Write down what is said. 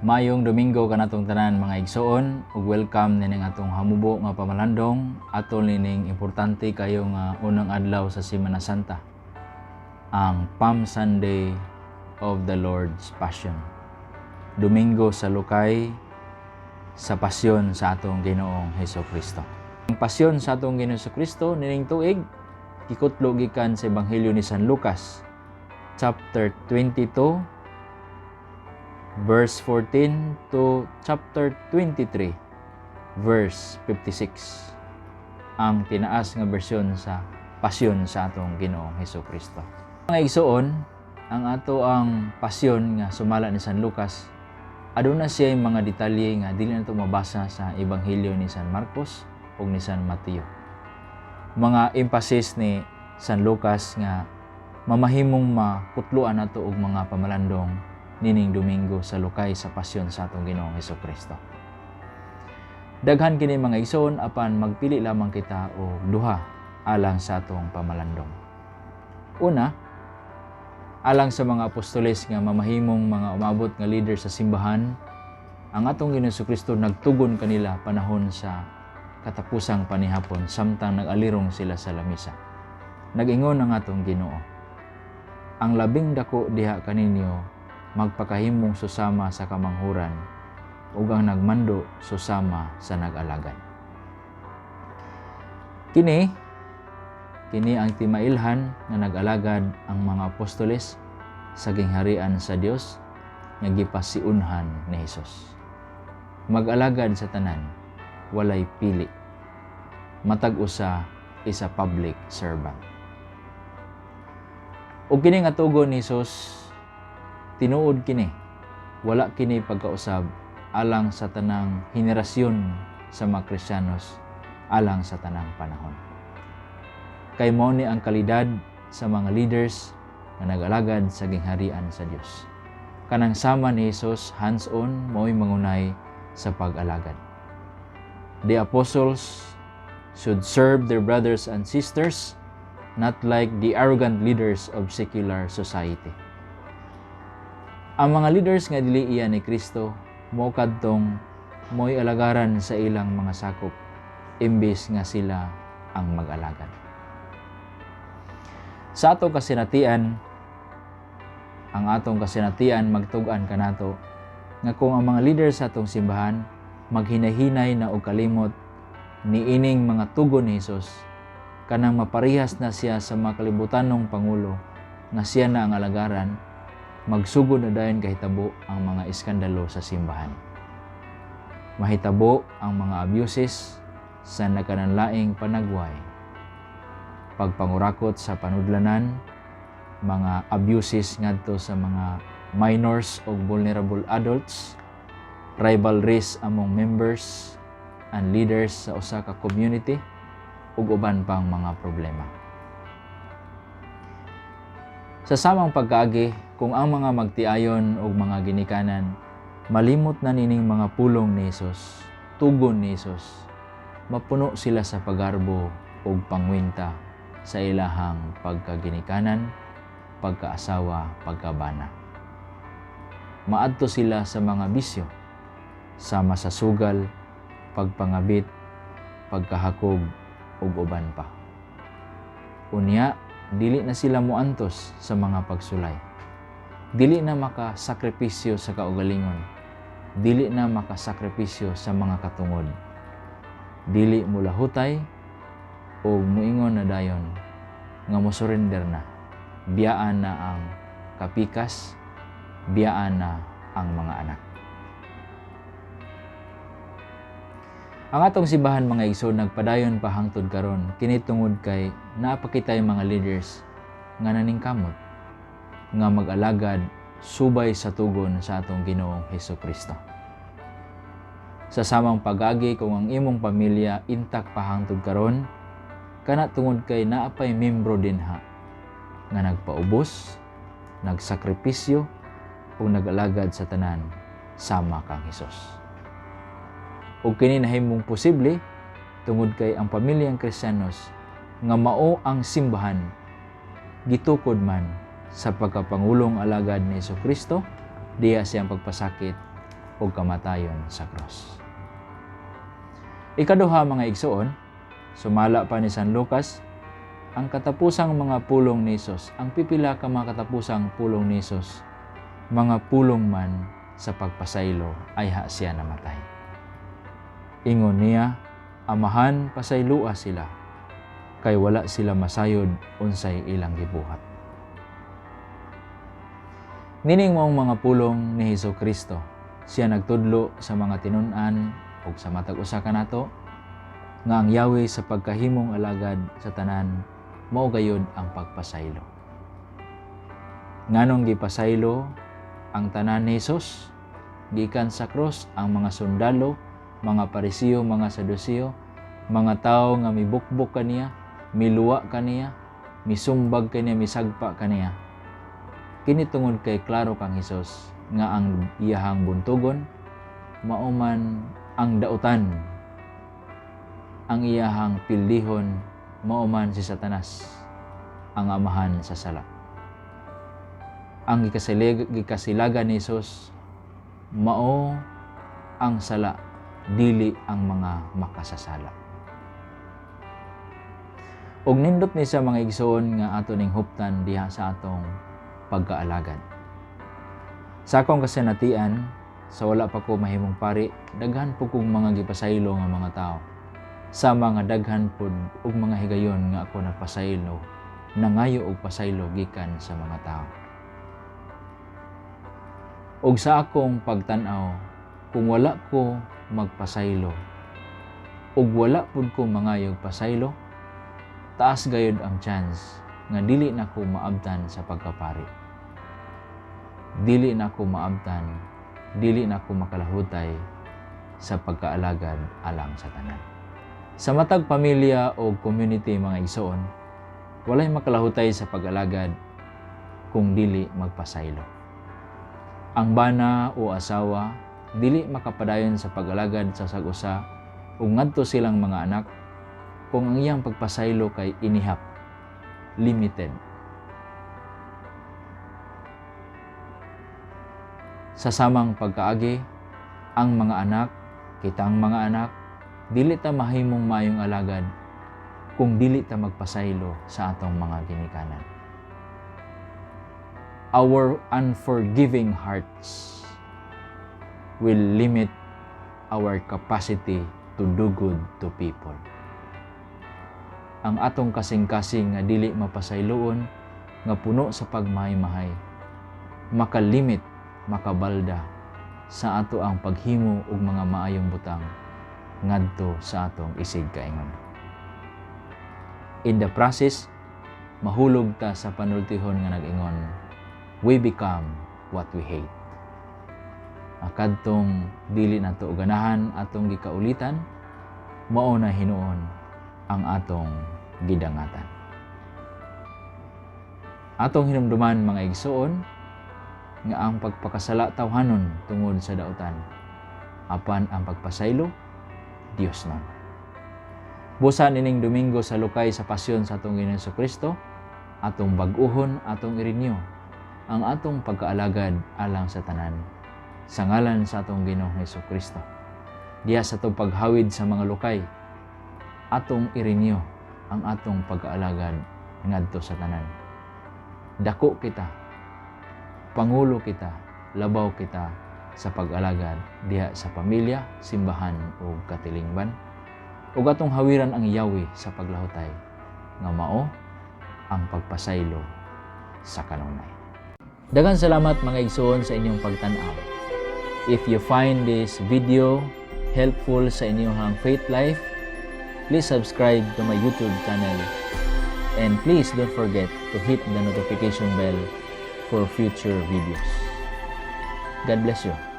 Mayong Domingo kanatong tanan mga igsoon ug welcome nining atong hamubo nga pamalandong atol nining importante kayo nga unang adlaw sa Semana Santa, ang Palm Sunday of the Lord's Passion. Domingo sa lukay sa pasyon sa atong Ginoong Hesukristo. Ang pasyon sa atong Ginoong Hesukristo nining tuig gikutlo gikan sa Ebanghelyo ni San Lucas chapter 22 verse 14 to chapter 23 verse 56, ang tinaas nga bersyon sa pasyon sa atong Ginoong Hesukristo. Mga igsoon, ang ato ang pasyon nga sumala ni San Lucas aduna siya mga detalye nga dili nato mabasa sa Ebanghelyo ni San Marcos ug ni San Mateo. Mga emphasis ni San Lucas nga mamahimong makutluan nato og mga pamalandong nining Domingo sa lukay sa pasyon sa atong Ginoong Hesukristo. Daghan kini mga igsoon apan magpili lamang kita og duha alang sa atong pamalandong. Una, alang sa mga apostoles nga mamahimong mga umabot nga leader sa simbahan, ang atong Ginoong Hesukristo nagtugon kanila panahon sa katapusang panihapon samtang nag-alirong sila sa lamisa. Nag-ingon ang atong Ginoo, ang labing dako diha kaninyo magpakahimong susama sa kamanghuran ug ang nagmando susama sa nag-alagad. Kini ang timailhan nga nag-alagad ang mga apostoles sa gingharian sa Dios nga gipasiunhan ni Hesus. Mag-alagad sa tanan, walay pili. Matag usa isa public servant. Ug kini nga tugon ni Hesus, tinuod kini, wala kini pagkausab alang sa tanang henerasyon sa mga Kristiyanos alang sa tanang panahon. Kay mao ni ang kalidad sa mga leaders nga nag-alagad sa gingharian sa Dios. Kanang sama ni Jesus hands-on mao'y mangunay sa pag-alagad. The apostles should serve their brothers and sisters, not like the arrogant leaders of secular society. Ang mga leaders nga dili iya ni Kristo mao kadtong mo'y alagaran sa ilang mga sakop imbes nga sila ang mag-alagad. Sa atong kasinatian, ang atong kasinatian magtug-an kanato nga kung ang mga leaders sa atong simbahan maghinahinay na og kalimot ni ining mga tugon ni Hesus, kanang maparihas na siya sa mga kalibutanong pangulo nga siya na ang alagaran, magsugod na dayon kahitabo ang mga iskandalo sa simbahan. Mahitabo ang mga abuses sa nakananlaing panagway, pagpangurakot sa panudlanan, mga abuses ngadto sa mga minors o vulnerable adults, rivalries among members and leaders sa usa ka community, ug uban pang mga problema. Sa samang pagkaagi, kung ang mga magtiayon o mga ginikanan malimot na nining mga pulong ni Hesus, tugon ni Hesus, mapuno sila sa pagarbo o pangwinta sa ilahang pagkaginikanan, pagkaasawa, pagkabana. Maadto sila sa mga bisyo, sama sa sugal, pagpangabit, pagkahakog, ug uban pa. Unya, dili na sila muantos sa mga pagsulay. Dili na makasakripisyo sa kaugalingon. Dili na makasakripisyo sa mga katungod. Dili mulahutay o muingon na dayon nga mosurrender na. Biyaan na ang kapikas, biyaan na ang mga anak. Ang atong simbahan mga igsoon nagpadayon pa hangtod karon kini tungod kay naapakitay mga leaders nga naningkamot nga mag-alagad subay sa tugon sa atong Ginoong Hesukristo. Sa samang pag-agi kung ang imong pamilya intak pa hangtod karon, kana tungod kay naapay membro dinha nga nagpaubos, nagsakripisyo ug nag-alagad sa tanan sama kang Hesus. Ug kini nahimong posible tungod kay ang pamilyang Kristiyanos nga mao ang simbahan gitukod man sa pagkapangulong alagad ni Hesukristo, diya siyang pagpasakit o o kamatayon sa cross. Ikaduha mga igsoon, sumala pa ni San Lucas, ang katapusang mga pulong ni Hesus, ang pipila ka mga katapusang pulong ni Hesus, mga pulong man sa pagpasaylo ay siya namatay. Ingon niya, amahan pasaylua sila, kay wala sila masayod unsay ilang gibuhat. Nining maong mga pulong ni Hesukristo, siya nagtudlo sa mga tinun-an o sa matag usa kanato nga ang Yahweh sa pagkahimong alagad sa tanan mao gayud ang pagpasaylo. Nganong gipasaylo ang tanan ni Hesus? Gikan sa cross ang mga sundalo, mga Parisiyo, mga Sadusiyo, mga tao nga mibukbok kaniya, miluwa kaniya, misumbag kaniya, misagpa kaniya. Kini tungod kay klaro kang Hesus nga ang iyahang buntugon mao man ang dautan, ang iyahang pildihon mao man si Satanas, ang amahan sa sala. Ang gikasilagan ni Hesus mao ang sala, dili ang mga makasasala. Og nindot ni sa mga igsoon nga ato ning huptan diha sa atong pagkaalagad. Sa akong kasinatian, sa wala pa ko mahimong pari, daghan po kong mga gipasaylo nga mga tao. Sa mga daghan pod ug mga higayon nga ako nagpasaylo, nangayo og pasaylo gikan sa mga tao. Og sa akong pagtan-aw, kung wala ko magpasaylo, ug wala pud ko mangayog pasaylo, taas gayud ang chance nga dili na ko maabtan sa pagkapari. Dili na ko maabtan, dili na ko makalahutay sa pagkaalagad alang sa tanan. Sa matag pamilya o community mga igsoon, walay makalahutay sa pag-alagad kung dili magpasaylo. Ang bana o asawa dili makapadayon sa pag-alagad sa sag-usa ug ngadto silang mga anak kung ang iyang pagpasaylo kay inihap, limited. Sa samang pagkaagi, ang mga anak, kitang mga anak, dili ta mahimong mayong alagad kung dili ta magpasaylo sa atong mga ginikanan. Our unforgiving hearts will limit our capacity to do good to people. Ang atong kasing-kasing nga dili mapasayloon, nga puno sa pagmahay-mahay, makalimit, makabalda sa ato ang paghimo og mga maayong butang ngadto sa atong isig kaingon. In the process, mahulog ta sa panultihon nga nag-ingon, we become what we hate. Akadtong dili nato ganahan atong gikaulitan, mao na hinuon ang atong gidangatan. Atong hinumduman mga igsoon nga ang pagpakasala tawhanon tungod sa dautan, apan ang pagpasaylo Dios nun. Busa nining Domingo sa lukay sa pasyon sa atong Ginoong Jesucristo, atong bag-uhon, atong i-renew ang atong pagkaalagad alang sa tanan sa ngalan sa atong Ginoong Jesucristo. Diya sa atong paghawid sa mga lukay, atong i-renew ang atong pagkaalagad ngadto sa tanan. Dako kita, pangulo kita, labaw kita sa pag-alagad diha sa pamilya, simbahan o katilingban. Ug atong hawiran ang Yahweh sa paglahutay nga mao ang pagpasaylo sa kanunay. Daghang salamat mga igsoon sa inyong pagtan-aw. If you find this video helpful sa inyong faith life, please subscribe to my YouTube channel and please don't forget to hit the notification bell for future videos. God bless you.